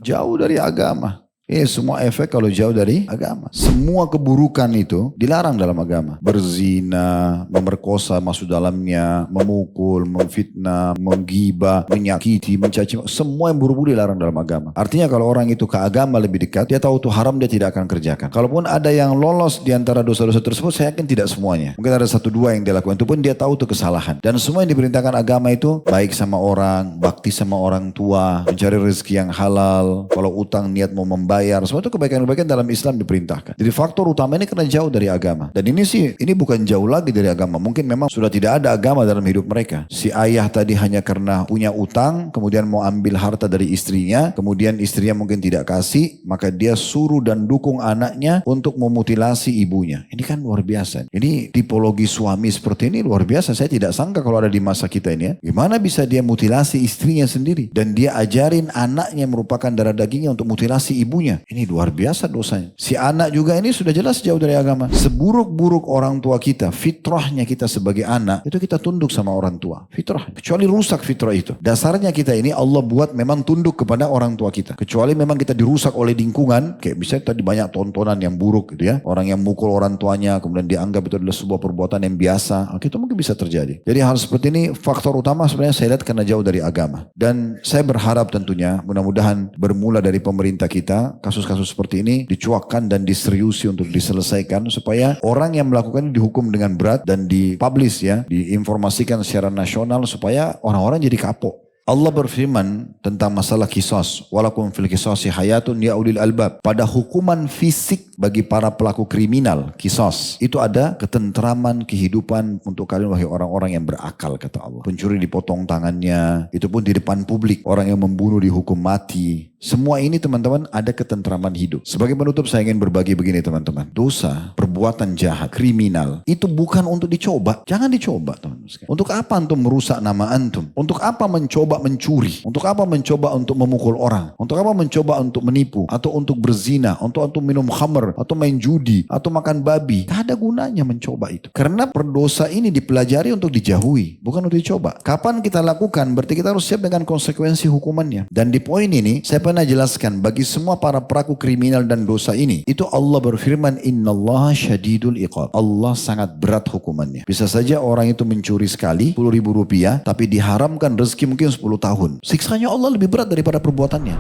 Jauh dari agama. Ini semua efek kalau jauh dari agama. Semua keburukan itu dilarang dalam agama. Berzina, memerkosa masuk dalamnya, memukul, memfitnah, menggibah, menyakiti, mencaci. Semua yang buruk-buruk dilarang dalam agama. Artinya kalau orang itu ke agama lebih dekat, dia tahu itu haram, dia tidak akan kerjakan. Kalaupun ada yang lolos di antara dosa-dosa tersebut, saya yakin tidak semuanya. Mungkin ada satu dua yang dia lakukan. Itu pun dia tahu itu kesalahan. Dan semua yang diperintahkan agama itu baik sama orang, bakti sama orang tua, mencari rezeki yang halal. Kalau utang niat mau membayar, semua itu kebaikan-kebaikan dalam Islam diperintahkan. Jadi faktor utama ini karena jauh dari agama. Dan ini bukan jauh lagi dari agama. Mungkin memang sudah tidak ada agama dalam hidup mereka. Si ayah tadi hanya karena punya utang, kemudian mau ambil harta dari istrinya, kemudian istrinya mungkin tidak kasih, maka dia suruh dan dukung anaknya untuk memutilasi ibunya. Ini kan luar biasa. Ini tipologi suami seperti ini luar biasa. Saya tidak sangka kalau ada di masa kita ini ya. Gimana bisa dia mutilasi istrinya sendiri? Dan dia ajarin anaknya merupakan darah dagingnya untuk mutilasi ibunya. Ini luar biasa dosanya. Si anak juga ini sudah jelas jauh dari agama. Seburuk-buruk orang tua kita, fitrahnya kita sebagai anak, itu kita tunduk sama orang tua. Fitrah. Kecuali rusak fitrah itu. Dasarnya kita ini Allah buat memang tunduk kepada orang tua kita. Kecuali memang kita dirusak oleh lingkungan, kayak bisa tadi banyak tontonan yang buruk gitu ya. Orang yang mukul orang tuanya, kemudian dianggap itu adalah sebuah perbuatan yang biasa. Itu mungkin bisa terjadi. Jadi hal seperti ini faktor utama sebenarnya saya lihat karena jauh dari agama. Dan saya berharap tentunya mudah-mudahan bermula dari pemerintah kita, kasus-kasus seperti ini dicuakkan dan diseriusi untuk diselesaikan supaya orang yang melakukan ini dihukum dengan berat dan dipublish ya, diinformasikan secara nasional supaya orang-orang jadi kapok. Allah berfirman tentang masalah kisos. Walakum fil kisasi hayatun ya ulil albab. Pada hukuman fisik bagi para pelaku kriminal, kisos, itu ada ketentraman kehidupan untuk kalian wahai orang-orang yang berakal, kata Allah. Pencuri dipotong tangannya, itu pun di depan publik. Orang yang membunuh dihukum mati. Semua ini teman-teman ada ketentraman hidup. Sebagai penutup saya ingin berbagi begini teman-teman. Dosa, perbuatan jahat, kriminal, itu bukan untuk dicoba. Jangan dicoba teman-teman. Untuk apa antum merusak nama antum? Untuk apa mencoba mencuri? Untuk apa mencoba untuk memukul orang? Untuk apa mencoba untuk menipu? Atau untuk berzina? Untuk minum khamr? Atau main judi? Atau makan babi? Tak ada gunanya mencoba itu. Karena perdosa ini dipelajari untuk dijauhi. Bukan untuk dicoba. Kapan kita lakukan? Berarti kita harus siap dengan konsekuensi hukumannya. Dan di poin ini saya pernah jelaskan bagi semua para pelaku kriminal dan dosa ini, itu Allah berfirman innallaha syadidul iqab. Allah sangat berat hukumannya. Bisa saja orang itu mencuri sekali 10.000 rupiah tapi diharamkan rezeki mungkin 10 tahun. Siksanya Allah lebih berat daripada perbuatannya.